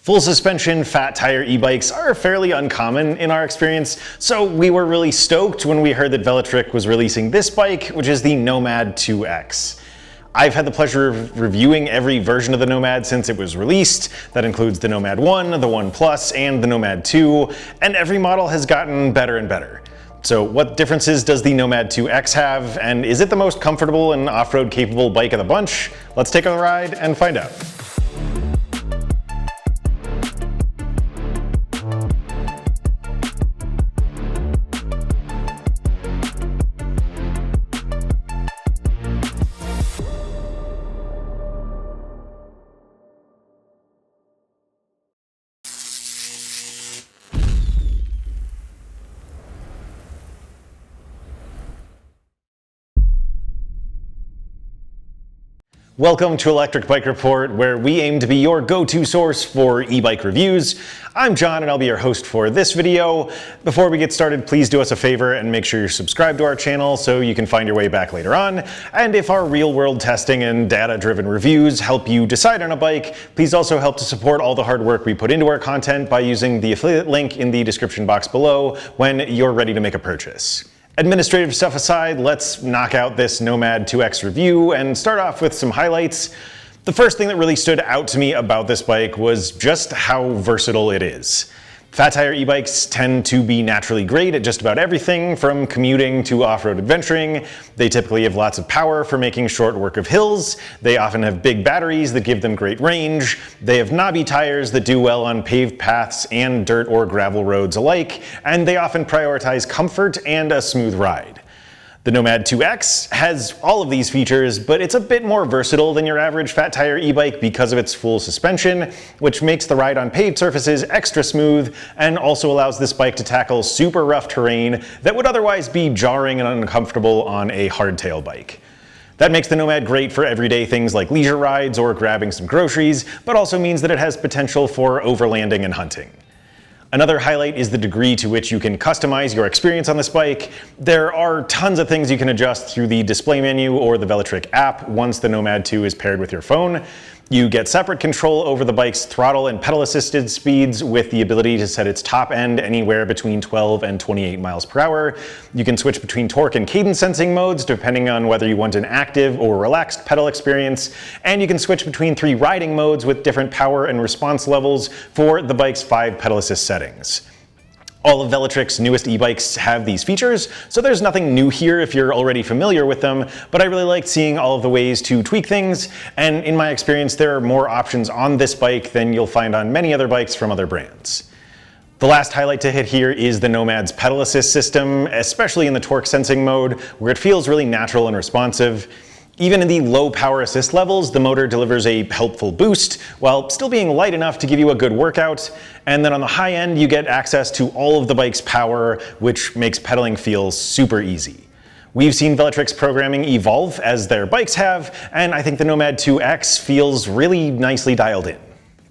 Full suspension fat tire e-bikes are fairly uncommon in our experience, so we were really stoked when we heard that Velotric was releasing this bike, which is the Nomad 2X. I've had the pleasure of reviewing every version of the Nomad since it was released. That includes the Nomad 1, the 1 Plus, and the Nomad 2, and every model has gotten better and better. So what differences does the Nomad 2X have, and is it the most comfortable and off-road capable bike of the bunch? Let's take a ride and find out. Welcome to Electric Bike Report, where we aim to be your go-to source for e-bike reviews. I'm John and I'll be your host for this video. Before we get started, please do us a favor and make sure you're subscribed to our channel so you can find your way back later on. And if our real-world testing and data-driven reviews help you decide on a bike, please also help to support all the hard work we put into our content by using the affiliate link in the description box below when you're ready to make a purchase. Administrative stuff aside, let's knock out this Nomad 2X review and start off with some highlights. The first thing that really stood out to me about this bike was just how versatile it is. Fat tire e-bikes tend to be naturally great at just about everything, from commuting to off-road adventuring. They typically have lots of power for making short work of hills. They often have big batteries that give them great range. They have knobby tires that do well on paved paths and dirt or gravel roads alike, and they often prioritize comfort and a smooth ride. The Nomad 2X has all of these features, but it's a bit more versatile than your average fat tire e-bike because of its full suspension, which makes the ride on paved surfaces extra smooth and also allows this bike to tackle super rough terrain that would otherwise be jarring and uncomfortable on a hardtail bike. That makes the Nomad great for everyday things like leisure rides or grabbing some groceries, but also means that it has potential for overlanding and hunting. Another highlight is the degree to which you can customize your experience on this bike. There are tons of things you can adjust through the display menu or the Velotric app once the Nomad 2 is paired with your phone. You get separate control over the bike's throttle and pedal assisted speeds with the ability to set its top end anywhere between 12 and 28 miles per hour. You can switch between torque and cadence sensing modes depending on whether you want an active or relaxed pedal experience. And you can switch between 3 riding modes with different power and response levels for the bike's 5 pedal assist settings. All of Velotric's newest e-bikes have these features, so there's nothing new here if you're already familiar with them, but I really liked seeing all of the ways to tweak things, and in my experience there are more options on this bike than you'll find on many other bikes from other brands. The last highlight to hit here is the Nomad's pedal assist system, especially in the torque sensing mode, where it feels really natural and responsive. Even in the low power assist levels, the motor delivers a helpful boost while still being light enough to give you a good workout. And then on the high end, you get access to all of the bike's power, which makes pedaling feel super easy. We've seen Velotric's programming evolve as their bikes have, and I think the Nomad 2X feels really nicely dialed in.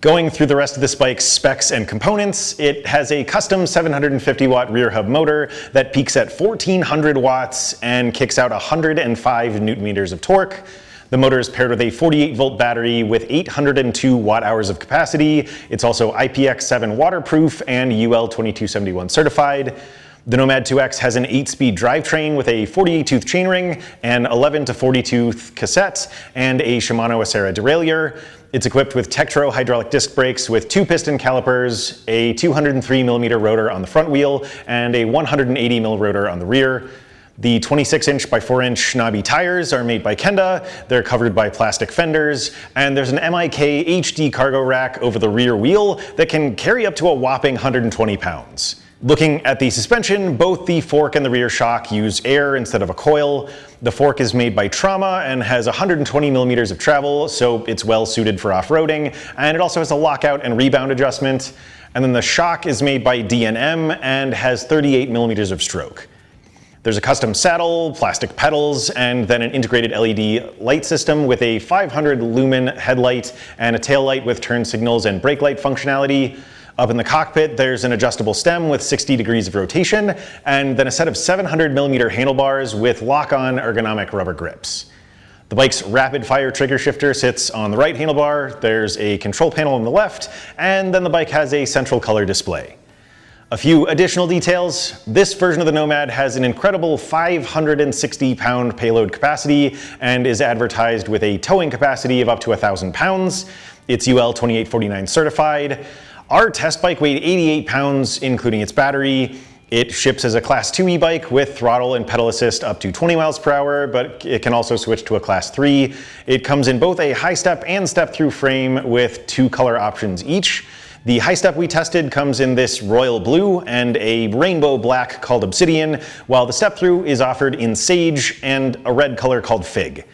Going through the rest of this bike's specs and components, it has a custom 750 watt rear hub motor that peaks at 1400 watts and kicks out 105 newton meters of torque. The motor is paired with a 48 volt battery with 802 watt hours of capacity. It's also IPX7 waterproof and UL 2271 certified. The Nomad 2X has an 8-speed drivetrain with a 48-tooth chainring, an 11 to 40-tooth cassette, and a Shimano Acera derailleur. It's equipped with Tektro hydraulic disc brakes with 2 piston calipers, a 203mm rotor on the front wheel, and a 180mm rotor on the rear. The 26-inch by 4-inch knobby tires are made by Kenda. They're covered by plastic fenders, and there's an MIK HD cargo rack over the rear wheel that can carry up to a whopping 120 pounds. Looking at the suspension, both the fork and the rear shock use air instead of a coil. The fork is made by Trauma and has 120 millimeters of travel, so it's well suited for off-roading, and it also has a lockout and rebound adjustment. And then the shock is made by D&M and has 38 millimeters of stroke. There's a custom saddle, plastic pedals, and then an integrated LED light system with a 500 lumen headlight and a tail light with turn signals and brake light functionality. Up in the cockpit, there's an adjustable stem with 60 degrees of rotation, and then a set of 700mm handlebars with lock-on ergonomic rubber grips. The The bike's rapid fire trigger shifter sits on the right handlebar, there's a control panel on the left, and then the bike has a central color display. A few additional details. This version of the Nomad has an incredible 560-pound payload capacity and is advertised with a towing capacity of up to 1,000 pounds. It's UL 2849 certified. Our test bike weighed 88 pounds, including its battery. It ships as a Class 2 e-bike with throttle and pedal assist up to 20 miles per hour, but it can also switch to a Class 3. It comes in both a high step and step through frame with 2 color options each. The high step we tested comes in this royal blue and a rainbow black called Obsidian, while the step through is offered in sage and a red color called fig.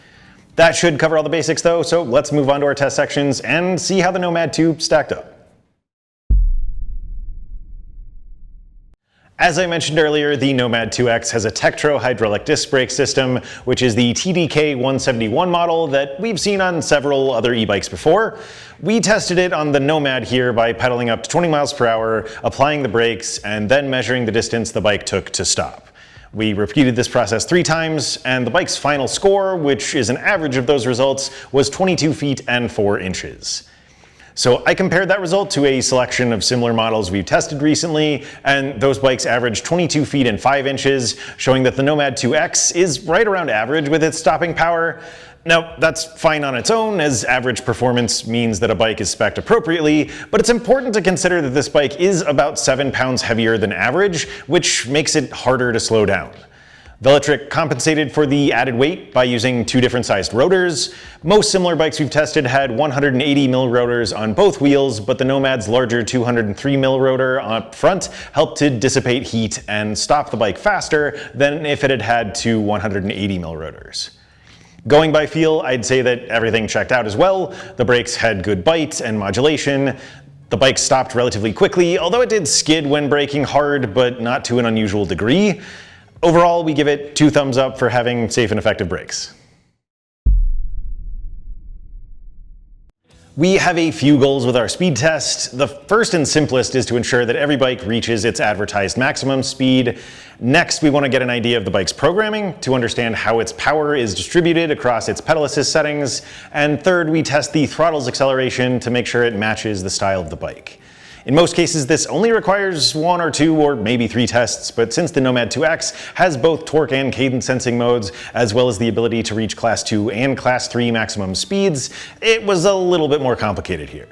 That should cover all the basics though, so let's move on to our test sections and see how the Nomad 2 stacked up. As I mentioned earlier, the Nomad 2X has a Tektro hydraulic disc brake system, which is the TDK 171 model that we've seen on several other e-bikes before. We tested it on the Nomad here by pedaling up to 20 miles per hour, applying the brakes, and then measuring the distance the bike took to stop. We repeated this process 3 times, and the bike's final score, which is an average of those results, was 22 feet and 4 inches. So I compared that result to a selection of similar models we've tested recently, and those bikes averaged 22 feet and 5 inches, showing that the Nomad 2X is right around average with its stopping power. Now, that's fine on its own, as average performance means that a bike is spec'd appropriately, but it's important to consider that this bike is about 7 pounds heavier than average, which makes it harder to slow down. Velotric compensated for the added weight by using 2 different sized rotors. Most similar bikes we've tested had 180 mil rotors on both wheels, but the Nomad's larger 203 mil rotor up front helped to dissipate heat and stop the bike faster than if it had had 2 180 mil rotors. Going by feel, I'd say that everything checked out as well. The brakes had good bite and modulation. The bike stopped relatively quickly, although it did skid when braking hard, but not to an unusual degree. Overall, we give it 2 thumbs up for having safe and effective brakes. We have a few goals with our speed test. The first and simplest is to ensure that every bike reaches its advertised maximum speed. Next, we want to get an idea of the bike's programming to understand how its power is distributed across its pedal assist settings. And third, we test the throttle's acceleration to make sure it matches the style of the bike. In most cases, this only requires 1 or 2 or maybe 3 tests, but since the Nomad 2X has both torque and cadence sensing modes, as well as the ability to reach Class 2 and Class 3 maximum speeds, it was a little bit more complicated here.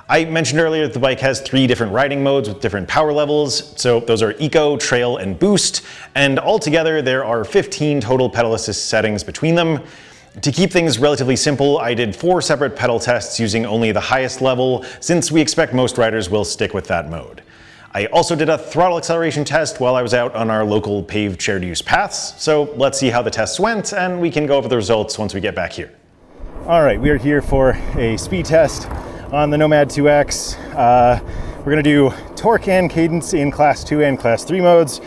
I mentioned earlier that the bike has 3 different riding modes with different power levels, so those are Eco, Trail, and Boost, and altogether there are 15 total pedal assist settings between them. To keep things relatively simple, I did 4 separate pedal tests using only the highest level, since we expect most riders will stick with that mode. I also did a throttle acceleration test while I was out on our local paved shared use paths, so let's see how the tests went, and we can go over the results once we get back here. All right, we are here for a speed test on the Nomad 2X. We're gonna do torque and cadence in Class 2 and Class 3 modes.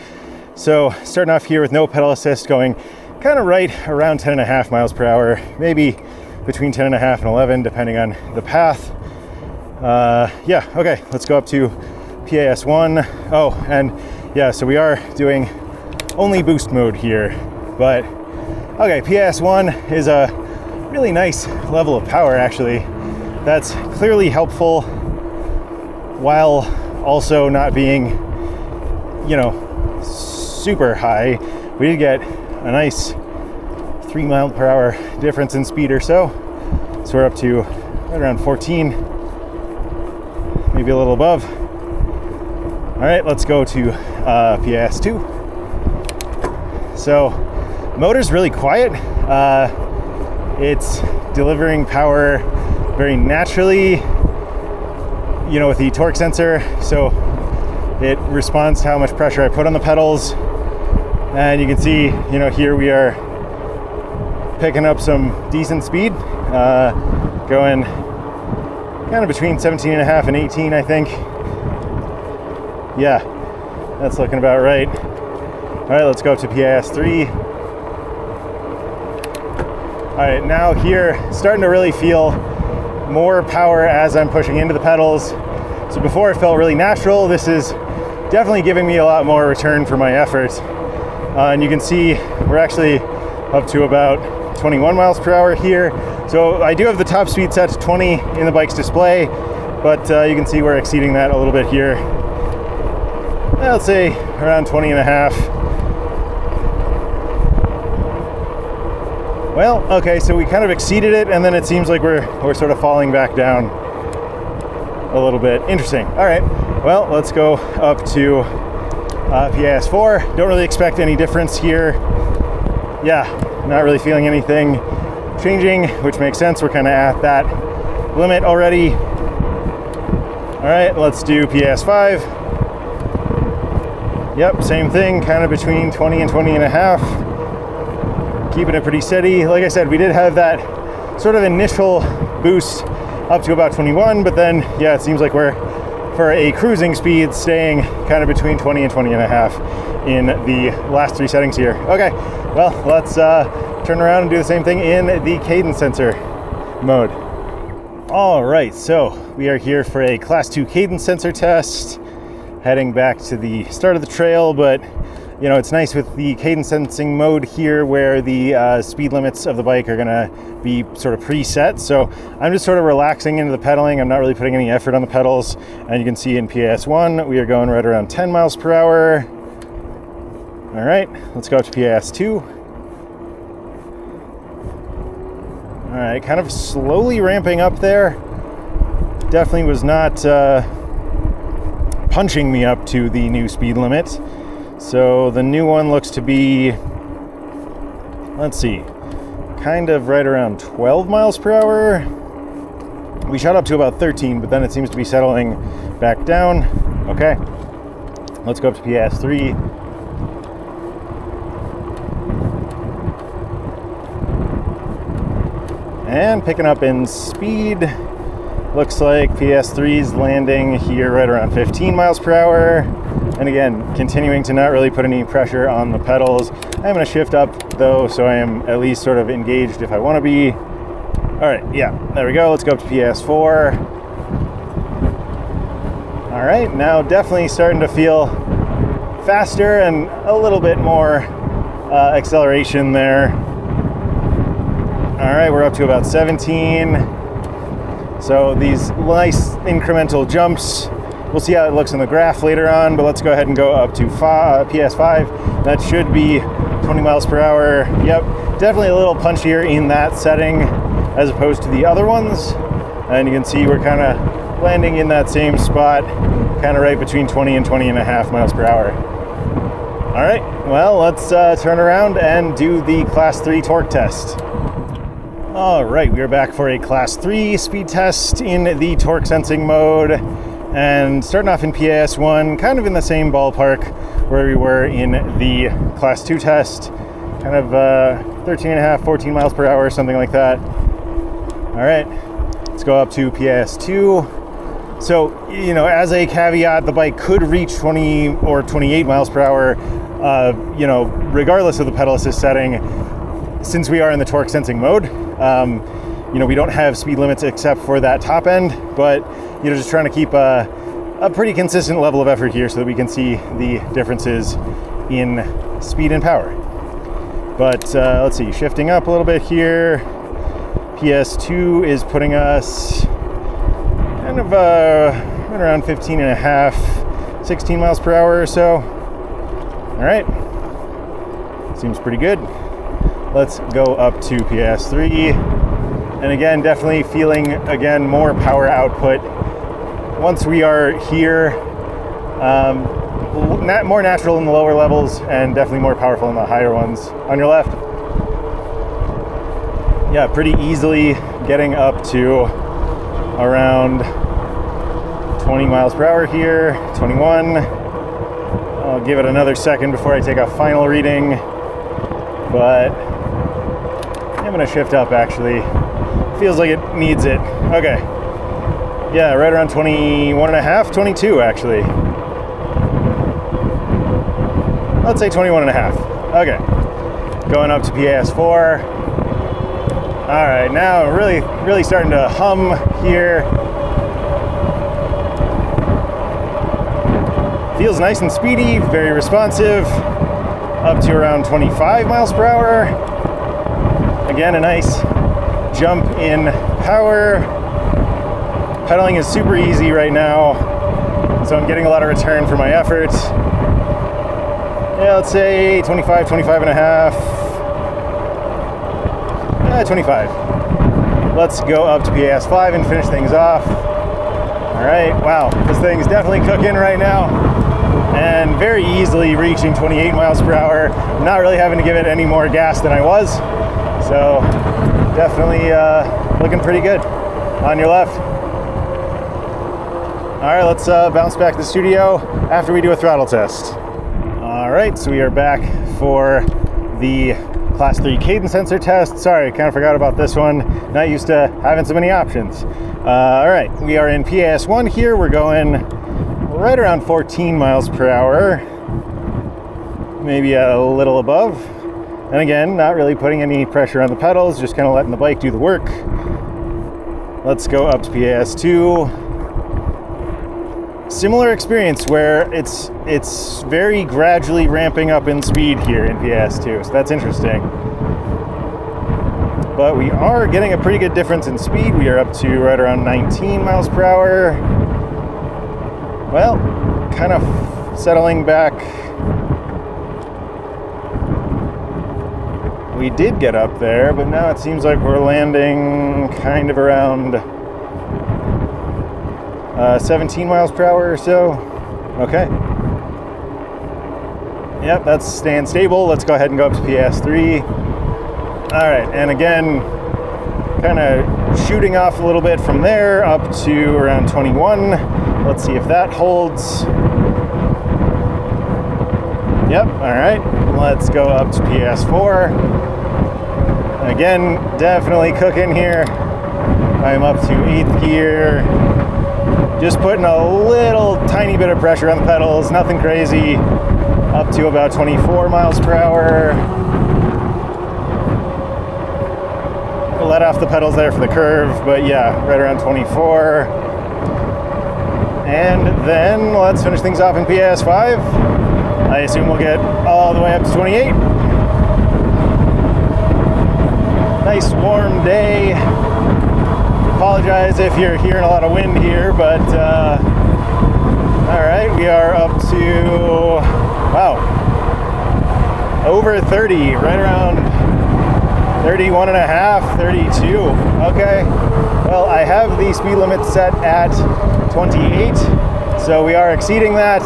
So starting off here with no pedal assist, going kind of right around 10.5 miles per hour, maybe between 10.5 and 11, depending on the path. Yeah, okay, let's go up to PAS1. Oh, and yeah, so we are doing only boost mode here, but okay, PAS1 is a really nice level of power, actually. That's clearly helpful while also not being, you know, super high. We did get a nice 3 mile per hour difference in speed or so. So we're up to right around 14, maybe a little above. All right, let's go to PAS2. So motor's really quiet. It's delivering power very naturally, you know, with the torque sensor. So it responds to how much pressure I put on the pedals. And you can see, you know, here we are picking up some decent speed, going kind of between 17.5 and 18, I think. Yeah, that's looking about right. All right, let's go up to PAS3. All right, now here, starting to really feel more power as I'm pushing into the pedals. So before it felt really natural, this is definitely giving me a lot more return for my effort. And you can see we're actually up to about 21 miles per hour here. So I do have the top speed set to 20 in the bike's display, but you can see we're exceeding that a little bit here. Let's say around 20 and a half. Well, okay, so we kind of exceeded it, and then it seems like we're sort of falling back down a little bit. Interesting. All right, well, let's go up to PAS4. Don't really expect any difference here. Yeah, not really feeling anything changing, which makes sense. We're kind of at that limit already. All right, let's do PAS5. Yep, same thing, kind of between 20 and 20 and a half. Keeping it pretty steady. Like I said, we did have that sort of initial boost up to about 21, but then, yeah, it seems like we're, for a cruising speed, staying kind of between 20 and 20 and a half in the last three settings here. Okay, well, let's turn around and do the same thing in the cadence sensor mode. All right, so we are here for a class 2 cadence sensor test, heading back to the start of the trail, but you know, it's nice with the cadence sensing mode here where the speed limits of the bike are gonna be sort of preset. So I'm just sort of relaxing into the pedaling. I'm not really putting any effort on the pedals. And you can see in PAS1, we are going right around 10 miles per hour. All right, let's go up to PAS2. All right, kind of slowly ramping up there. Definitely was not punching me up to the new speed limit. So the new one looks to be, let's see, kind of right around 12 miles per hour. We shot up to about 13, but then it seems to be settling back down. Okay, let's go up to PAS3. And picking up in speed. Looks like PAS3's landing here right around 15 miles per hour. And again, continuing to not really put any pressure on the pedals. I'm going to shift up though, so I am at least sort of engaged if I want to be. All right, yeah, there we go. Let's go up to PAS4. All right, now definitely starting to feel faster and a little bit more acceleration there. All right, we're up to about 17. So these nice incremental jumps. We'll see how it looks in the graph later on, but let's go ahead and go up to PAS5. That should be 20 miles per hour. Yep, definitely a little punchier in that setting as opposed to the other ones. And you can see we're kind of landing in that same spot, kind of right between 20 and 20 and a half miles per hour. All right, well, let's turn around and do the class 3 torque test. All right, we are back for a class 3 speed test in the torque sensing mode. And starting off in PAS1, kind of in the same ballpark where we were in the class 2 test, kind of 13 and a half, 14 miles per hour, something like that. All right, let's go up to PAS2. So, you know, as a caveat, the bike could reach 20 or 28 miles per hour, you know, regardless of the pedal assist setting, since we are in the torque sensing mode. You know, we don't have speed limits except for that top end, but you know, just trying to keep a pretty consistent level of effort here so that we can see the differences in speed and power. But let's see, shifting up a little bit here. PAS2 is putting us kind of right around 15 and a half, 16 miles per hour or so. All right, seems pretty good. Let's go up to PAS3. And again, definitely feeling, again, more power output. Once we are here, more natural in the lower levels and definitely more powerful in the higher ones. On your left. Yeah, pretty easily getting up to around 20 miles per hour here, 21. I'll give it another second before I take a final reading, but I'm gonna shift up actually. Feels like it needs it. Okay. Yeah, right around 21 and a half, 22 actually. Let's say 21 and a half. Okay. Going up to PAS4. All right, now really starting to hum here. Feels nice and speedy, very responsive. Up to around 25 miles per hour. Again, a nice jump in power. Pedaling is super easy right now, so I'm getting a lot of return for my effort. Yeah, let's say 25, 25 and a half. 25. Let's go up to PAS 5 and finish things off. All right, wow, this thing's definitely cooking right now and very easily reaching 28 miles per hour. I'm not really having to give it any more gas than I was. So definitely looking pretty good. On your left. All right, let's bounce back to the studio after we do a throttle test. All right, so we are back for the Class 3 cadence sensor test. Sorry, kind of forgot about this one. Not used to having so many options. All right, we are in PAS 1 here. We're going right around 14 miles per hour, maybe a little above. And again, not really putting any pressure on the pedals, just kind of letting the bike do the work. Let's go up to PAS 2. Similar experience where it's very gradually ramping up in speed here in PAS 2, so that's interesting. But we are getting a pretty good difference in speed. We are up to right around 19 miles per hour. Well, kind of settling back. We did get up there, but now it seems like we're landing kind of around 17 miles per hour or so. Okay. Yep, that's staying stable. Let's go ahead and go up to PAS 3. All right, and again, kind of shooting off a little bit from there up to around 21. Let's see if that holds. Yep, all right. Let's go up to PAS 4. Again, definitely cooking here. I'm up to 8th gear. Just putting a little tiny bit of pressure on the pedals, nothing crazy. Up to about 24 miles per hour. Let off the pedals there for the curve, but yeah, right around 24. And then let's finish things off in PAS 5. I assume we'll get all the way up to 28. Nice warm day. Apologize if you're hearing a lot of wind here, but all right, we are up to, wow, over 30, right around 31 and a half, 32. Okay, well, I have the speed limit set at 28, so we are exceeding that,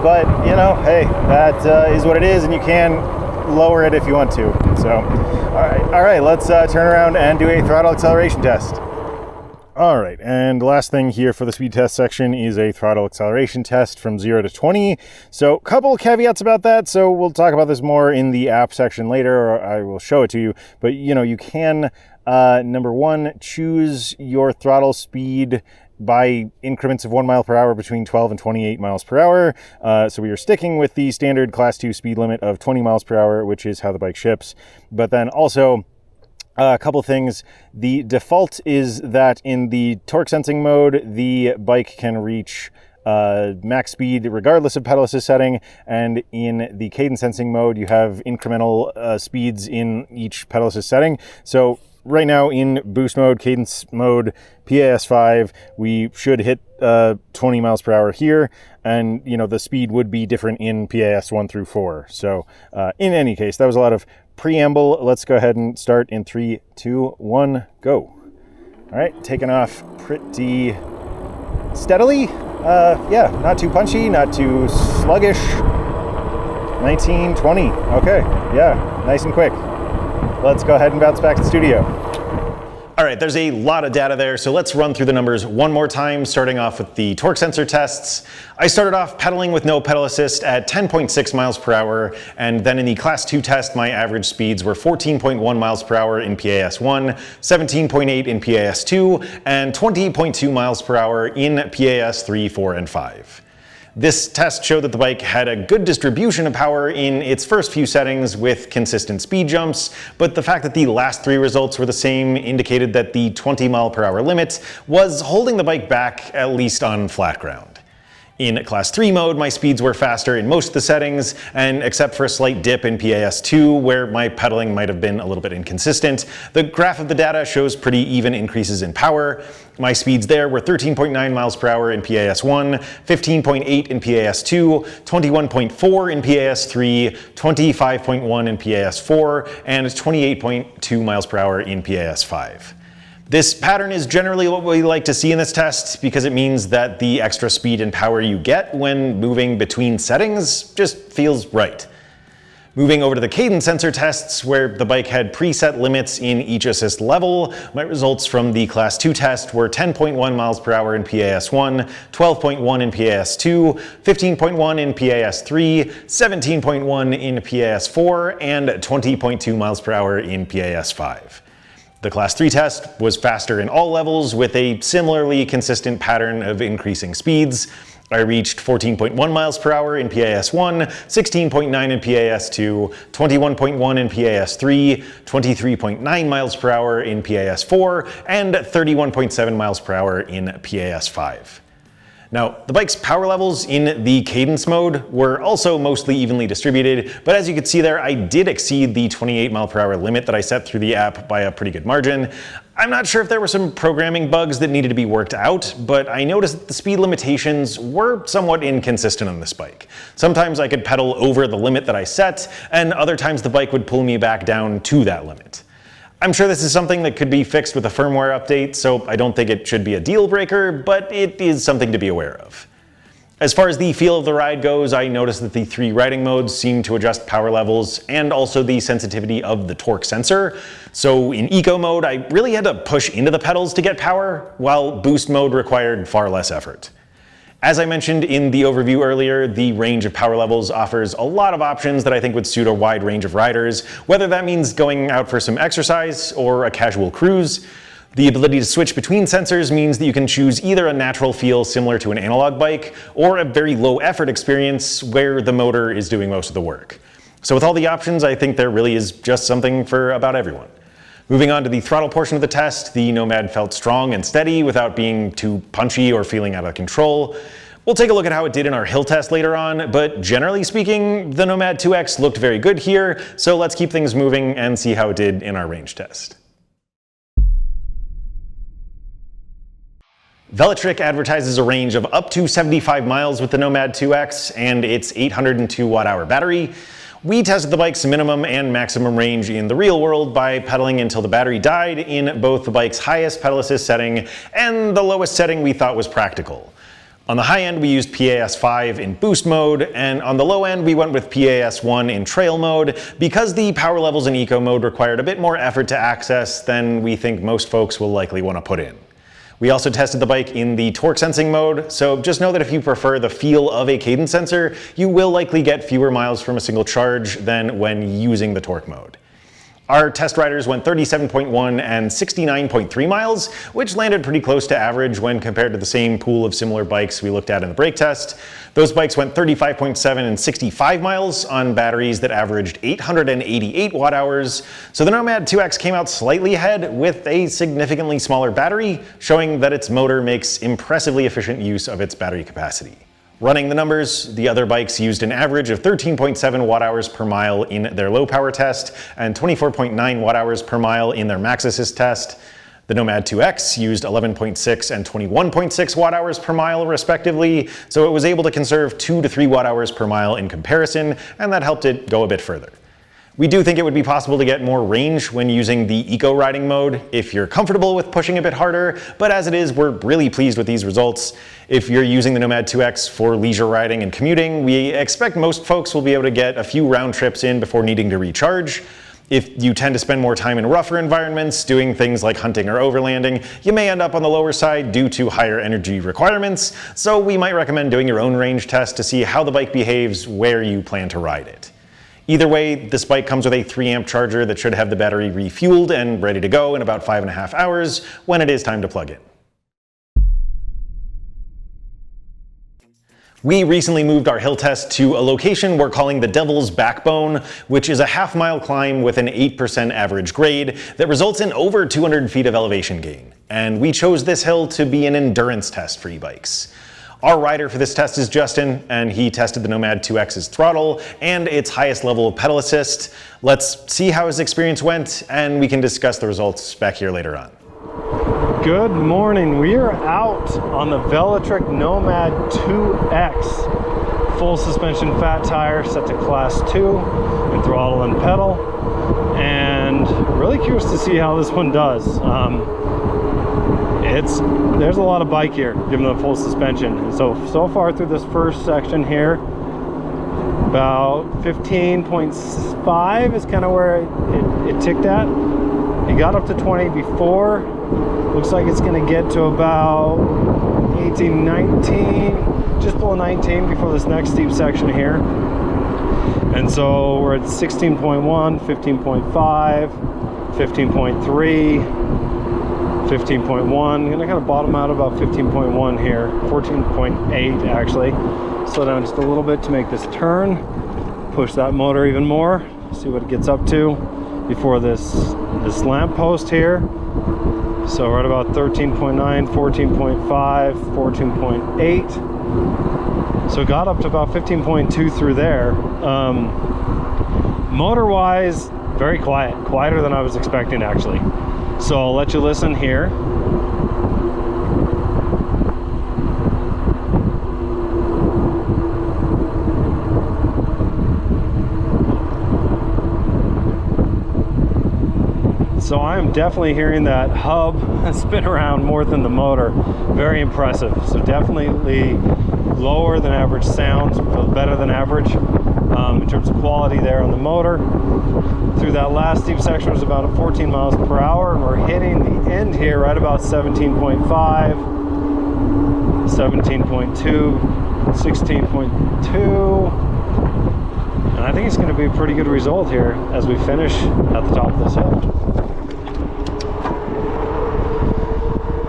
but you know, hey, that is what it is, and you can lower it if you want to. So all right, let's turn around and do a throttle acceleration test. All right, and the last thing here for the speed test section is a throttle acceleration test from 0 to 20. So a couple caveats about that. So we'll talk about this more in the app section later, or I will show it to you. But you know, you can, number one, choose your throttle speed by increments of 1 mile per hour between 12 and 28 miles per hour. So we are sticking with the standard class 2 speed limit of 20 miles per hour, which is how the bike ships. But then also, a couple things. The default is that in the torque sensing mode, the bike can reach max speed regardless of pedal assist setting, and in the cadence sensing mode, you have incremental speeds in each pedal assist setting. So right now in boost mode, cadence mode, PAS 5, we should hit 20 miles per hour here, and you know, the speed would be different in PAS 1 through 4. So in any case, that was a lot of preamble. Let's go ahead and start in 3, 2, 1, go. All right, taking off pretty steadily. Yeah, not too punchy, not too sluggish. 19, 20. Okay, yeah, nice and quick. Let's go ahead and bounce back to the studio. All right, there's a lot of data there, so let's run through the numbers one more time, starting off with the torque sensor tests. I started off pedaling with no pedal assist at 10.6 miles per hour, and then in the class 2 test, my average speeds were 14.1 miles per hour in PAS 1, 17.8 in PAS 2, and 20.2 miles per hour in PAS 3, 4, and 5. This test showed that the bike had a good distribution of power in its first few settings with consistent speed jumps, but the fact that the last 3 results were the same indicated that the 20 mile per hour limit was holding the bike back, at least on flat ground. In Class 3 mode, my speeds were faster in most of the settings, and except for a slight dip in PAS2 where my pedaling might have been a little bit inconsistent, the graph of the data shows pretty even increases in power. My speeds there were 13.9 miles per hour in PAS1, 15.8 in PAS2, 21.4 in PAS3, 25.1 in PAS4, and 28.2 miles per hour in PAS5. This pattern is generally what we like to see in this test because it means that the extra speed and power you get when moving between settings just feels right. Moving over to the cadence sensor tests, where the bike had preset limits in each assist level, my results from the Class 2 test were 10.1 miles per hour in PAS1, 12.1 in PAS2, 15.1 in PAS3, 17.1 in PAS4, and 20.2 miles per hour in PAS5. The Class 3 test was faster in all levels with a similarly consistent pattern of increasing speeds. I reached 14.1 miles per hour in PAS1, 16.9 in PAS2, 21.1 in PAS3, 23.9 miles per hour in PAS4, and 31.7 miles per hour in PAS5. Now, the bike's power levels in the cadence mode were also mostly evenly distributed, but as you can see there, I did exceed the 28 mile per hour limit that I set through the app by a pretty good margin. I'm not sure if there were some programming bugs that needed to be worked out, but I noticed that the speed limitations were somewhat inconsistent on this bike. Sometimes I could pedal over the limit that I set, and other times the bike would pull me back down to that limit. I'm sure this is something that could be fixed with a firmware update, so I don't think it should be a deal breaker, but it is something to be aware of. As far as the feel of the ride goes, I noticed that the 3 riding modes seem to adjust power levels and also the sensitivity of the torque sensor. So in eco mode, I really had to push into the pedals to get power, while boost mode required far less effort. As I mentioned in the overview earlier, the range of power levels offers a lot of options that I think would suit a wide range of riders, whether that means going out for some exercise or a casual cruise. The ability to switch between sensors means that you can choose either a natural feel similar to an analog bike, or a very low effort experience where the motor is doing most of the work. So with all the options, I think there really is just something for about everyone. Moving on to the throttle portion of the test, the Nomad felt strong and steady without being too punchy or feeling out of control. We'll take a look at how it did in our hill test later on, but generally speaking, the Nomad 2X looked very good here, so let's keep things moving and see how it did in our range test. Velotric advertises a range of up to 75 miles with the Nomad 2X and its 802 watt-hour battery. We tested the bike's minimum and maximum range in the real world by pedaling until the battery died in both the bike's highest pedal assist setting and the lowest setting we thought was practical. On the high end, we used PAS5 in boost mode, and on the low end, we went with PAS1 in trail mode because the power levels in eco mode required a bit more effort to access than we think most folks will likely want to put in. We also tested the bike in the torque sensing mode, so just know that if you prefer the feel of a cadence sensor, you will likely get fewer miles from a single charge than when using the torque mode. Our test riders went 37.1 and 69.3 miles, which landed pretty close to average when compared to the same pool of similar bikes we looked at in the brake test. Those bikes went 35.7 and 65 miles on batteries that averaged 888 watt hours. So the Nomad 2X came out slightly ahead with a significantly smaller battery, showing that its motor makes impressively efficient use of its battery capacity. Running the numbers, the other bikes used an average of 13.7 watt hours per mile in their low power test and 24.9 watt hours per mile in their max assist test. The Nomad 2X used 11.6 and 21.6 watt hours per mile respectively, so it was able to conserve 2 to 3 watt hours per mile in comparison, and that helped it go a bit further. We do think it would be possible to get more range when using the eco riding mode if you're comfortable with pushing a bit harder, but as it is, we're really pleased with these results. If you're using the Nomad 2X for leisure riding and commuting, we expect most folks will be able to get a few round trips in before needing to recharge. If you tend to spend more time in rougher environments, doing things like hunting or overlanding, you may end up on the lower side due to higher energy requirements, so we might recommend doing your own range test to see how the bike behaves where you plan to ride it. Either way, this bike comes with a 3-amp charger that should have the battery refueled and ready to go in about 5.5 hours when it is time to plug in. We recently moved our hill test to a location we're calling the Devil's Backbone, which is a half-mile climb with an 8% average grade that results in over 200 feet of elevation gain. And we chose this hill to be an endurance test for e-bikes. Our rider for this test is Justin, and he tested the Nomad 2X's throttle and its highest level of pedal assist. Let's see how his experience went, and we can discuss the results back here later on. Good morning. We are out on the Velotric Nomad 2X. Full suspension fat tire set to class 2 in throttle and pedal. And really curious to see how this one does. There's a lot of bike here, given the full suspension. And so far through this first section here, about 15.5 is kind of where it ticked at. It got up to 20 before. Looks like it's going to get to about 18, 19, just below 19 before this next steep section here. And so we're at 16.1, 15.5, 15.3, 15.1. Gonna kind of bottom out about 15.1 here, 14.8 actually. Slow down just a little bit to make this turn. Push that motor even more. See what it gets up to before this lamp post here. So we're at about 13.9, 14.5, 14.8. So got up to about 15.2 through there. Motor-wise, very quiet, quieter than I was expecting actually. So I'll let you listen here. So I'm definitely hearing that hub spin around more than the motor. Very impressive. So definitely lower than average sounds, better than average in terms of quality there on the motor. Through that last steep section was about 14 miles per hour, and we're hitting the end here right about 17.5, 17.2, 16.2. And I think it's going to be a pretty good result here as we finish at the top of this hill.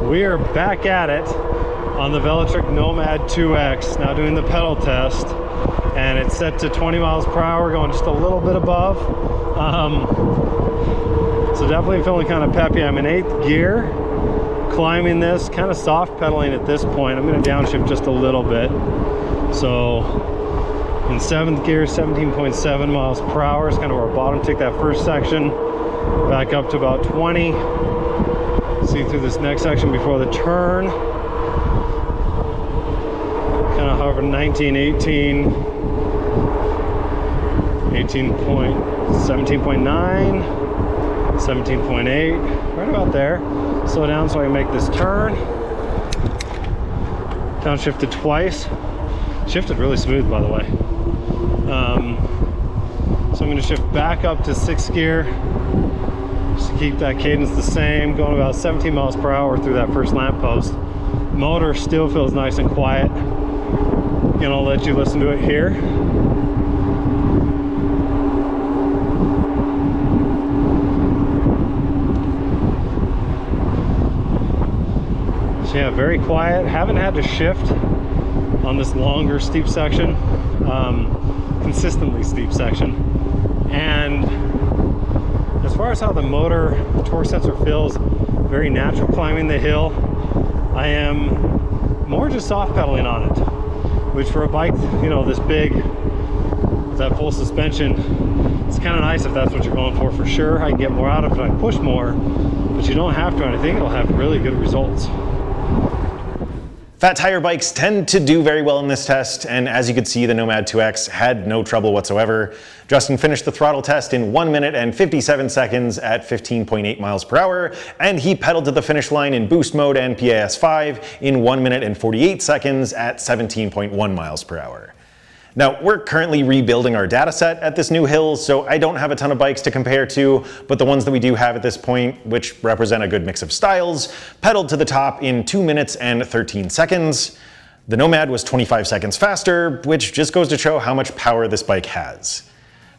We are back at it on the Velotric Nomad 2X, now doing the pedal test, and it's set to 20 miles per hour, going just a little bit above. So definitely feeling kind of peppy. I'm in 8th gear, climbing this, kind of soft pedaling at this point. I'm going to downshift just a little bit. So in 7th gear, 17.7 miles per hour is kind of our bottom tick that first section. Back up to about 20. See through this next section before the turn. Kind of hover 19, 18, 17.9, 17.8, right about there. Slow down so I can make this turn. Downshifted twice. Shifted really smooth, by the way. So I'm going to shift back up to 6th gear. Just to keep that cadence the same, going about 17 miles per hour through that first lamp post. Motor still feels nice and quiet. And I'll let you listen to it here. So yeah, very quiet. Haven't had to shift on this longer steep section, consistently steep section. And as far as how the motor, the torque sensor feels, very natural climbing the hill. I am more just soft pedaling on it, which for a bike, you know, this big, with that full suspension, it's kind of nice if that's what you're going for sure. I can get more out of it, I push more, but you don't have to, and I think it'll have really good results. Fat tire bikes tend to do very well in this test, and as you could see, the Nomad 2X had no trouble whatsoever. Justin finished the throttle test in 1 minute and 57 seconds at 15.8 miles per hour, and he pedaled to the finish line in boost mode and PAS5 in 1 minute and 48 seconds at 17.1 miles per hour. Now, we're currently rebuilding our data set at this new hill, so I don't have a ton of bikes to compare to, but the ones that we do have at this point, which represent a good mix of styles, pedaled to the top in 2 minutes and 13 seconds. The Nomad was 25 seconds faster, which just goes to show how much power this bike has.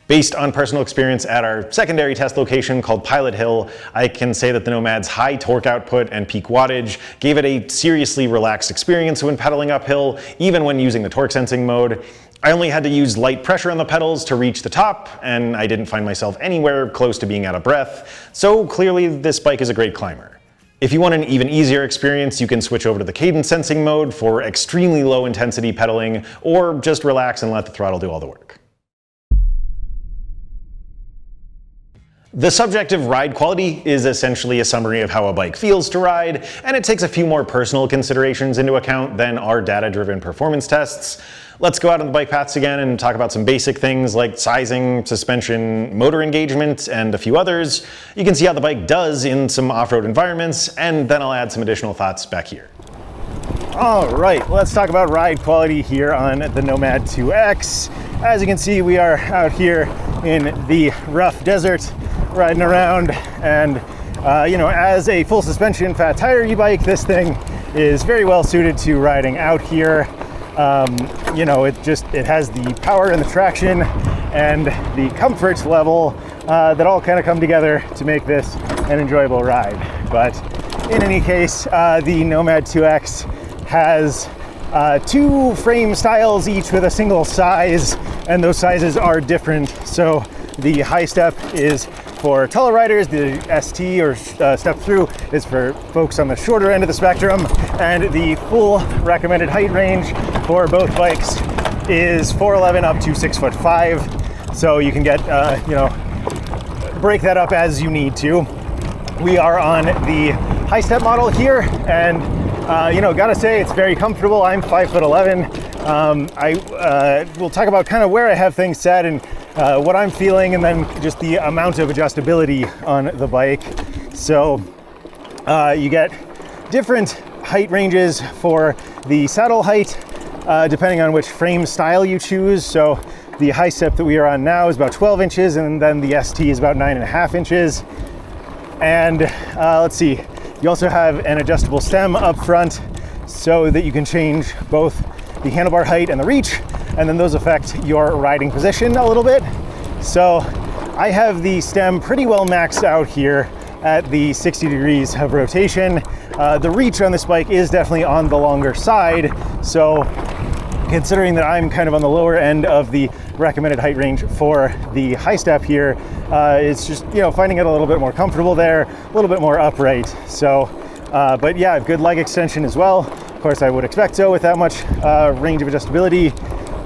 Based on personal experience at our secondary test location called Pilot Hill, I can say that the Nomad's high torque output and peak wattage gave it a seriously relaxed experience when pedaling uphill, even when using the torque sensing mode. I only had to use light pressure on the pedals to reach the top, and I didn't find myself anywhere close to being out of breath, so clearly this bike is a great climber. If you want an even easier experience, you can switch over to the cadence-sensing mode for extremely low intensity pedaling, or just relax and let the throttle do all the work. The subjective ride quality is essentially a summary of how a bike feels to ride, and it takes a few more personal considerations into account than our data-driven performance tests. Let's go out on the bike paths again and talk about some basic things like sizing, suspension, motor engagement, and a few others. You can see how the bike does in some off-road environments, and then I'll add some additional thoughts back here. All right, let's talk about ride quality here on the Nomad 2X. As you can see, we are out here in the rough desert, riding around, and as a full suspension fat tire e-bike, this thing is very well suited to riding out here. It has the power and the traction and the comfort level that all kind of come together to make this an enjoyable ride. But in any case, the Nomad 2X has two frame styles, each with a single size, and those sizes are different. So the high step is for taller riders, the ST or step through is for folks on the shorter end of the spectrum, and the full recommended height range for both bikes is 4'11" up to 6'5". So you can get, break that up as you need to. We are on the high step model here, and gotta say it's very comfortable. I'm 5'11". I will talk about kind of where I have things set and what I'm feeling, and then just the amount of adjustability on the bike. So you get different height ranges for the saddle height, depending on which frame style you choose. So the high step that we are on now is about 12 inches, and then the ST is about 9.5 inches. And let's see, you also have an adjustable stem up front so that you can change both the handlebar height and the reach, and then those affect your riding position a little bit. So I have the stem pretty well maxed out here at the 60 degrees of rotation. The reach on this bike is definitely on the longer side, so considering that I'm kind of on the lower end of the recommended height range for the high step here, it's just finding it a little bit more comfortable there, a little bit more upright. So but yeah, good leg extension as well. Of course, I would expect so with that much range of adjustability.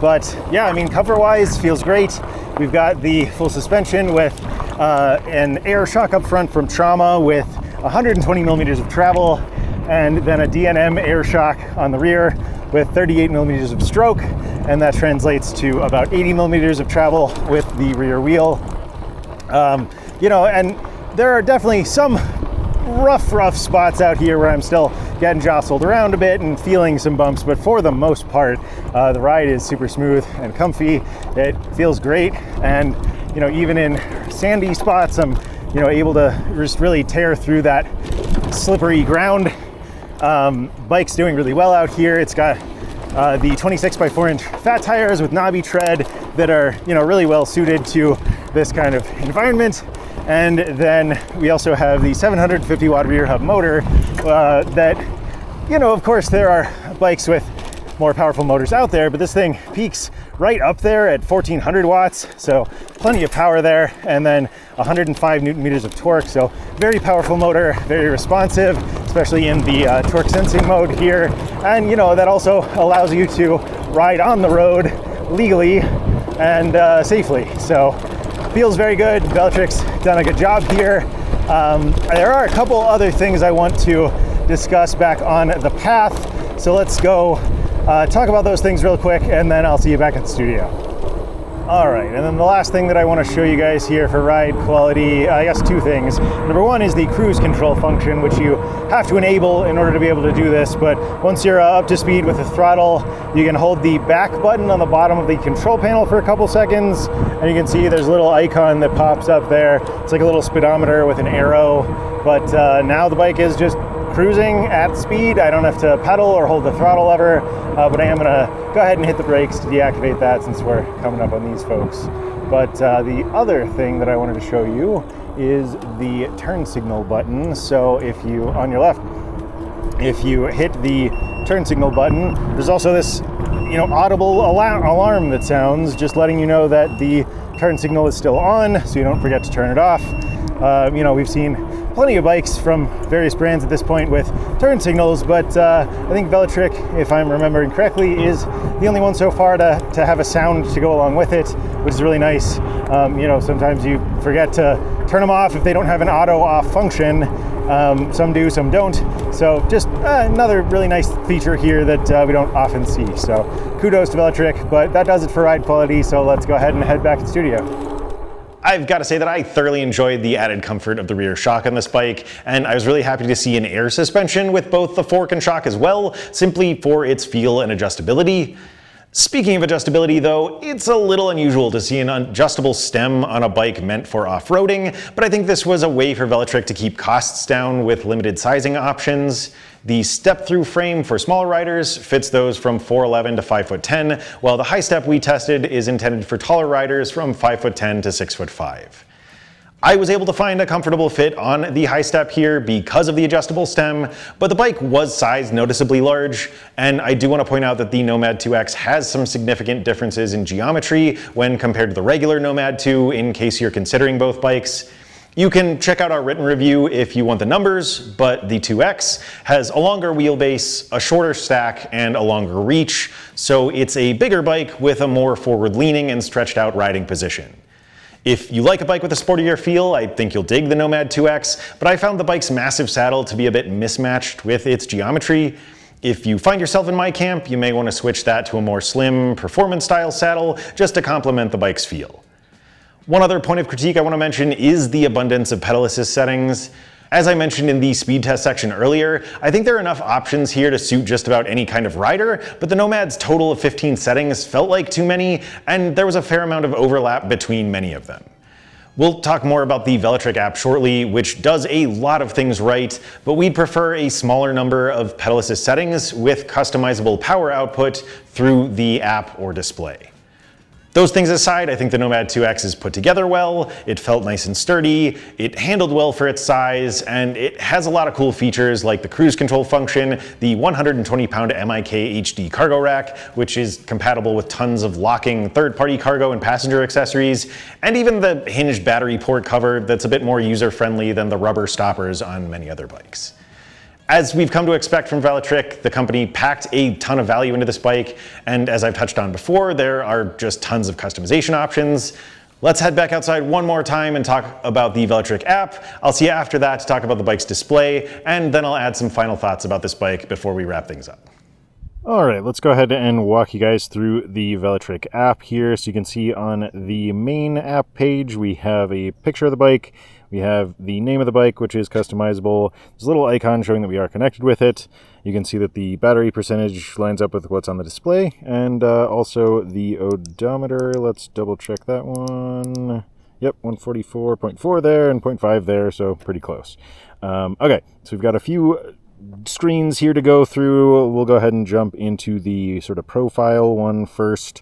But yeah, I mean, comfort-wise, feels great. We've got the full suspension with an air shock up front from Trauma with 120 millimeters of travel, and then a DNM air shock on the rear with 38 millimeters of stroke, and that translates to about 80 millimeters of travel with the rear wheel. And there are definitely some rough spots out here where I'm still getting jostled around a bit and feeling some bumps, but for the most part, the ride is super smooth and comfy. It feels great, and even in sandy spots, I'm able to just really tear through that slippery ground. Bike's doing really well out here. It's got the 26 by 4 inch fat tires with knobby tread that are really well suited to this kind of environment. And then we also have the 750 watt rear hub motor that, of course there are bikes with more powerful motors out there, but this thing peaks right up there at 1400 watts. So plenty of power there, and then 105 Newton meters of torque. So very powerful motor, very responsive, especially in the torque sensing mode here. And that also allows you to ride on the road legally and safely. So feels very good. Velotric's done a good job here. There are a couple other things I want to discuss back on the path. So let's go talk about those things real quick, and then I'll see you back at the studio. All right, and then the last thing that I want to show you guys here for ride quality, I guess two things. Number one is the cruise control function, which you have to enable in order to be able to do this. But once you're up to speed with the throttle, you can hold the back button on the bottom of the control panel for a couple seconds, and you can see there's a little icon that pops up there. It's like a little speedometer with an arrow, but now the bike is just cruising at speed. I don't have to pedal or hold the throttle lever, but I am gonna go ahead and hit the brakes to deactivate that since we're coming up on these folks. But the other thing that I wanted to show you is the turn signal button. So if you, on your left, if you hit the turn signal button, there's also this audible alarm that sounds, just letting you know that the turn signal is still on, so you don't forget to turn it off. We've seen plenty of bikes from various brands at this point with turn signals, but I think Velotric, if I'm remembering correctly, is the only one so far to have a sound to go along with it, which is really nice. Sometimes you forget to turn them off if they don't have an auto off function. Some do, some don't. So just another really nice feature here that we don't often see. So kudos to Velotric, but that does it for ride quality. So let's go ahead and head back to the studio. I've got to say that I thoroughly enjoyed the added comfort of the rear shock on this bike, and I was really happy to see an air suspension with both the fork and shock as well, simply for its feel and adjustability. Speaking of adjustability though, it's a little unusual to see an adjustable stem on a bike meant for off-roading, but I think this was a way for Velotric to keep costs down with limited sizing options. The step-through frame for smaller riders fits those from 4'11" to 5'10", while the high step we tested is intended for taller riders from 5'10" to 6'5". I was able to find a comfortable fit on the high step here because of the adjustable stem, but the bike was sized noticeably large, and I do want to point out that the Nomad 2X has some significant differences in geometry when compared to the regular Nomad 2, in case you're considering both bikes. You can check out our written review if you want the numbers, but the 2X has a longer wheelbase, a shorter stack, and a longer reach, so it's a bigger bike with a more forward-leaning and stretched out riding position. If you like a bike with a sportier feel, I think you'll dig the Nomad 2X, but I found the bike's massive saddle to be a bit mismatched with its geometry. If you find yourself in my camp, you may want to switch that to a more slim, performance-style saddle just to complement the bike's feel. One other point of critique I want to mention is the abundance of pedal assist settings. As I mentioned in the speed test section earlier, I think there are enough options here to suit just about any kind of rider, but the Nomad's total of 15 settings felt like too many, and there was a fair amount of overlap between many of them. We'll talk more about the Velotric app shortly, which does a lot of things right, but we'd prefer a smaller number of pedal assist settings with customizable power output through the app or display. Those things aside, I think the Nomad 2X is put together well, it felt nice and sturdy, it handled well for its size, and it has a lot of cool features like the cruise control function, the 120-pound MIK HD cargo rack, which is compatible with tons of locking third-party cargo and passenger accessories, and even the hinged battery port cover that's a bit more user-friendly than the rubber stoppers on many other bikes. As we've come to expect from Velotric, the company packed a ton of value into this bike, and as I've touched on before, there are just tons of customization options. Let's head back outside one more time and talk about the Velotric app. I'll see you after that to talk about the bike's display, and then I'll add some final thoughts about this bike before we wrap things up. All right, let's go ahead and walk you guys through the Velotric app here. So you can see on the main app page, we have a picture of the bike. We have the name of the bike, which is customizable. There's a little icon showing that we are connected with it. You can see that the battery percentage lines up with what's on the display, and also the odometer. Let's double check that one. Yep, 144.4 there and 0.5 there, so pretty close. Okay, so we've got a few screens here to go through. We'll go ahead and jump into the sort of profile one first.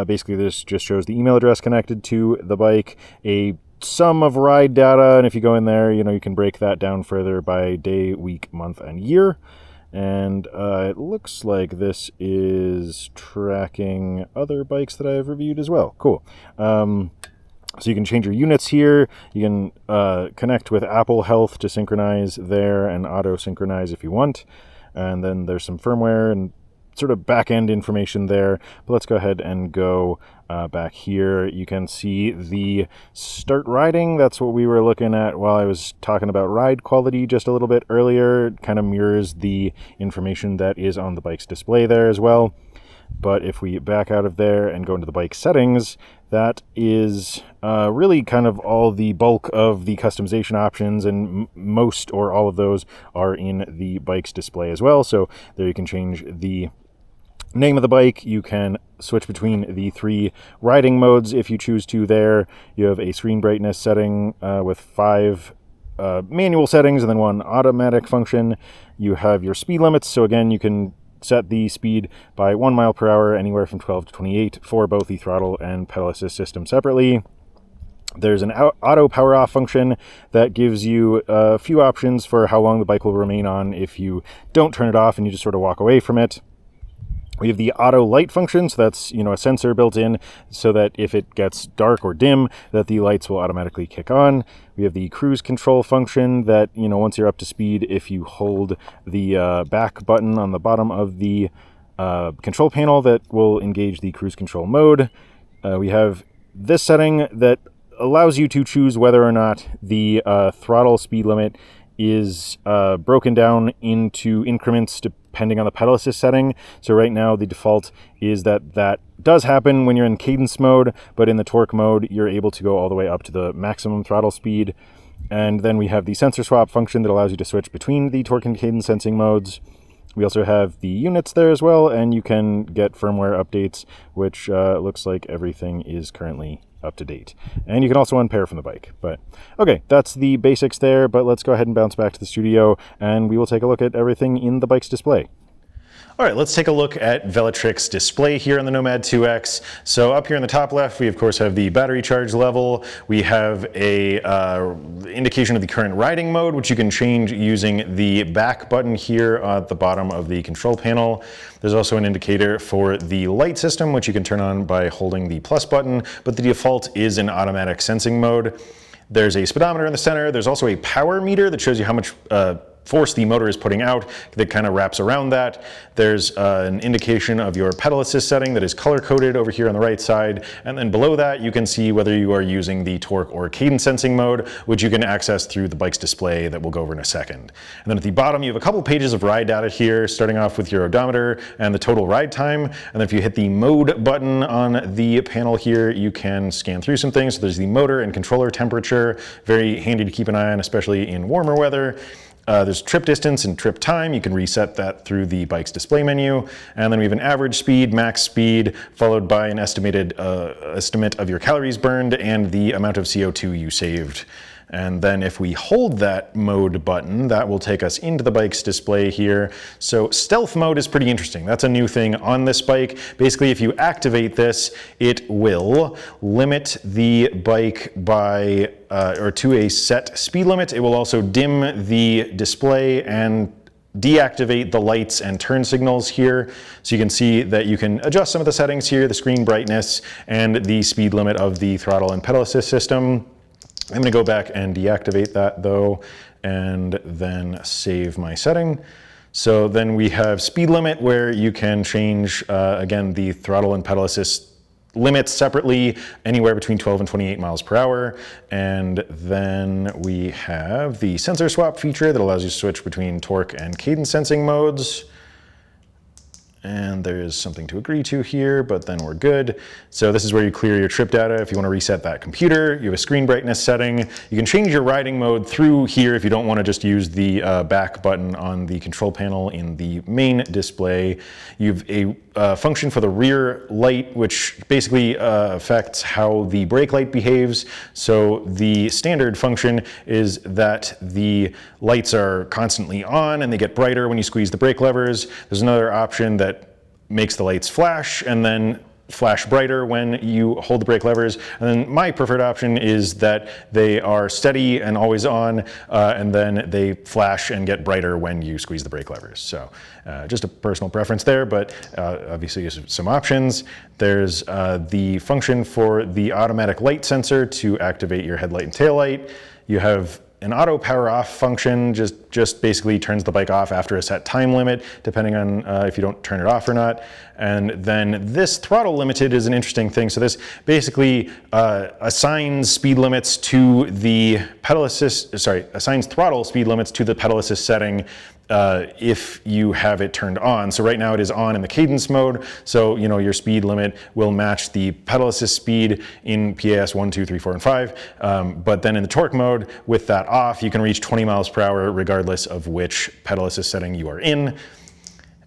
Basically, this just shows the email address connected to the bike, a sum of ride data, and if you go in there, you can break that down further by day, week, month, and year. And it looks like this is tracking other bikes that I've reviewed as well. Cool. So you can change your units here. You can connect with Apple Health to synchronize there and auto synchronize if you want. And then there's some firmware and sort of back-end information there. But let's go ahead and go back here. You can see the start riding. That's what we were looking at while I was talking about ride quality just a little bit earlier. It kind of mirrors the information that is on the bike's display there as well. But if we back out of there and go into the bike settings, that is really kind of all the bulk of the customization options, and most or all of those are in the bike's display as well. So there you can change the name of the bike. You can switch between the 3 riding modes if you choose to there. You have a screen brightness setting with 5 manual settings and then 1 automatic function. You have your speed limits. So again, you can set the speed by 1 mile per hour, anywhere from 12 to 28 for both the throttle and pedal assist system separately. There's an auto power off function that gives you a few options for how long the bike will remain on if you don't turn it off and you just sort of walk away from it. We have the auto light function, so that's, a sensor built in so that if it gets dark or dim, that the lights will automatically kick on. We have the cruise control function that, once you're up to speed, if you hold the back button on the bottom of the control panel, that will engage the cruise control mode. We have this setting that allows you to choose whether or not the throttle speed limit is broken down into increments depending on the pedal assist setting. So right now the default is that does happen when you're in cadence mode, but in the torque mode you're able to go all the way up to the maximum throttle speed. And then we have the sensor swap function that allows you to switch between the torque and cadence sensing modes. We also have the units there as well, and you can get firmware updates, which looks like everything is currently up to date. And you can also unpair from the bike. But okay, that's the basics there, but let's go ahead and bounce back to the studio and we will take a look at everything in the bike's display. All right, let's take a look at Velotric's display here on the Nomad 2X. So up here in the top left, we of course have the battery charge level. We have a indication of the current riding mode, which you can change using the back button here at the bottom of the control panel. There's also an indicator for the light system, which you can turn on by holding the plus button, but the default is in automatic sensing mode. There's a speedometer in the center. There's also a power meter that shows you how much force the motor is putting out that kind of wraps around that. There's an indication of your pedal assist setting that is color coded over here on the right side. And then below that, you can see whether you are using the torque or cadence sensing mode, which you can access through the bike's display that we'll go over in a second. And then at the bottom, you have a couple pages of ride data here, starting off with your odometer and the total ride time. And then if you hit the mode button on the panel here, you can scan through some things. So there's the motor and controller temperature, very handy to keep an eye on, especially in warmer weather. There's trip distance and trip time. You can reset that through the bike's display menu. And then we have an average speed, max speed, followed by an estimate of your calories burned and the amount of CO2 you saved. And then if we hold that mode button, that will take us into the bike's display here. So stealth mode is pretty interesting. That's a new thing on this bike. Basically, if you activate this, it will limit the bike by or to a set speed limit. It will also dim the display and deactivate the lights and turn signals here. So you can see that you can adjust some of the settings here, the screen brightness and the speed limit of the throttle and pedal assist system. I'm going to go back and deactivate that though, and then save my setting. So then we have speed limit where you can change, again, the throttle and pedal assist limits separately, anywhere between 12 and 28 miles per hour. And then we have the sensor swap feature that allows you to switch between torque and cadence sensing modes. And there's something to agree to here, but then we're good. So this is where you clear your trip data. If you want to reset that computer, you have a screen brightness setting. You can change your riding mode through here if you don't want to just use the back button on the control panel in the main display. You have a function for the rear light, which basically affects how the brake light behaves. So the standard function is that the lights are constantly on and they get brighter when you squeeze the brake levers. There's another option that makes the lights flash and then flash brighter when you hold the brake levers. And then my preferred option is that they are steady and always on, and then they flash and get brighter when you squeeze the brake levers. So just a personal preference there, but obviously there's some options. There's the function for the automatic light sensor to activate your headlight and tail light. You have an auto power off function, just basically turns the bike off after a set time limit, depending on if you don't turn it off or not. And then this throttle limited is an interesting thing. So this basically assigns speed limits to the pedal assist, assigns throttle speed limits to the pedal assist setting if you have it turned on. So right now it is on in the cadence mode. So, your speed limit will match the pedal assist speed in PAS 1, 2, 3, 4, and 5. But then in the torque mode, with that off, you can reach 20 miles per hour regardless of which pedal assist setting you are in.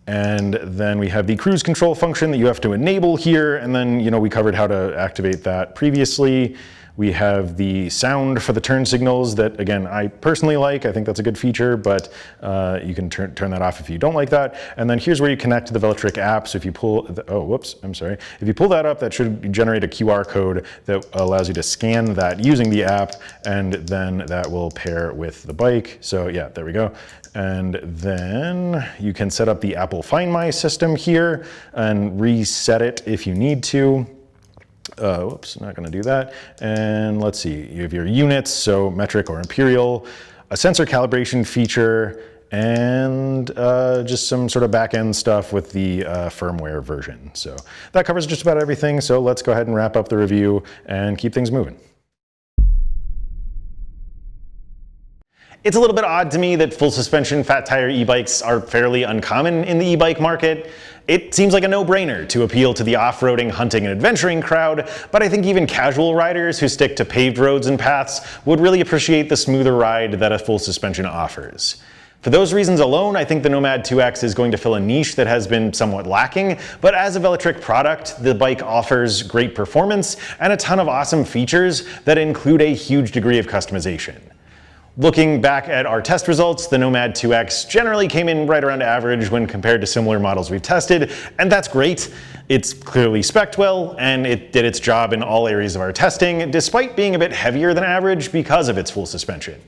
And then we have the cruise control function that you have to enable here. And then, we covered how to activate that previously. We have the sound for the turn signals that, again, I personally like. I think that's a good feature, but you can turn that off if you don't like that. And then here's where you connect to the Velotric app. So if you pull, If you pull that up, that should generate a QR code that allows you to scan that using the app, and then that will pair with the bike. So yeah, there we go. And then you can set up the Apple Find My system here and reset it if you need to. Whoops, not gonna do that. And let's see, you have your units, so metric or imperial, a sensor calibration feature, and just some sort of back-end stuff with the firmware version. So that covers just about everything. So let's go ahead and wrap up the review and keep things moving. It's a little bit odd to me that full suspension fat tire e-bikes are fairly uncommon in the e-bike market. It seems like a no-brainer to appeal to the off-roading, hunting, and adventuring crowd, but I think even casual riders who stick to paved roads and paths would really appreciate the smoother ride that a full suspension offers. For those reasons alone, I think the Nomad 2X is going to fill a niche that has been somewhat lacking, but as a Velotric product, the bike offers great performance and a ton of awesome features that include a huge degree of customization. Looking back at our test results, the Nomad 2X generally came in right around average when compared to similar models we've tested, and that's great. It's clearly spec'd well, and it did its job in all areas of our testing, despite being a bit heavier than average because of its full suspension.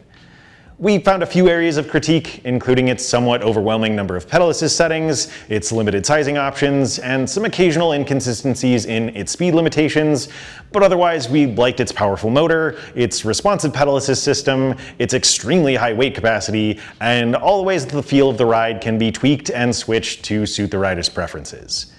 We found a few areas of critique, including its somewhat overwhelming number of pedal assist settings, its limited sizing options, and some occasional inconsistencies in its speed limitations, but otherwise we liked its powerful motor, its responsive pedal assist system, its extremely high weight capacity, and all the ways that the feel of the ride can be tweaked and switched to suit the rider's preferences.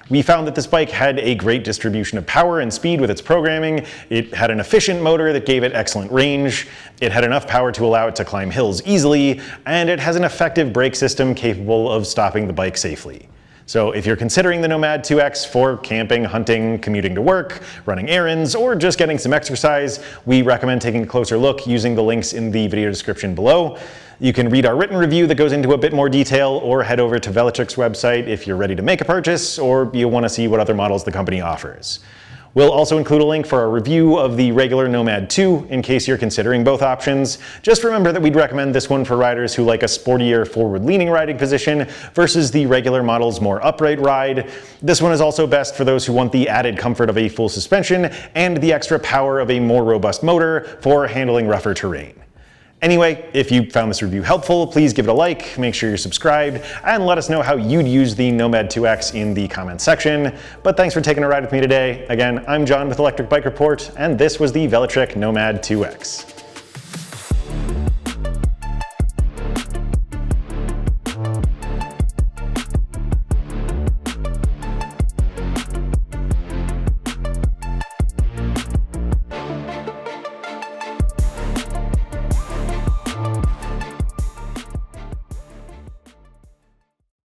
We found that this bike had a great distribution of power and speed with its programming. It had an efficient motor that gave it excellent range. It had enough power to allow it to climb hills easily, and it has an effective brake system capable of stopping the bike safely. So if you're considering the Nomad 2X for camping, hunting, commuting to work, running errands, or just getting some exercise, we recommend taking a closer look using the links in the video description below. You can read our written review that goes into a bit more detail, or head over to Velotric's website if you're ready to make a purchase, or you want to see what other models the company offers. We'll also include a link for our review of the regular Nomad 2 in case you're considering both options. Just remember that we'd recommend this one for riders who like a sportier forward-leaning riding position versus the regular model's more upright ride. This one is also best for those who want the added comfort of a full suspension and the extra power of a more robust motor for handling rougher terrain. Anyway, if you found this review helpful, please give it a like, make sure you're subscribed, and let us know how you'd use the Nomad 2X in the comments section. But thanks for taking a ride with me today. Again, I'm John with Electric Bike Report, and this was the Velotric Nomad 2X.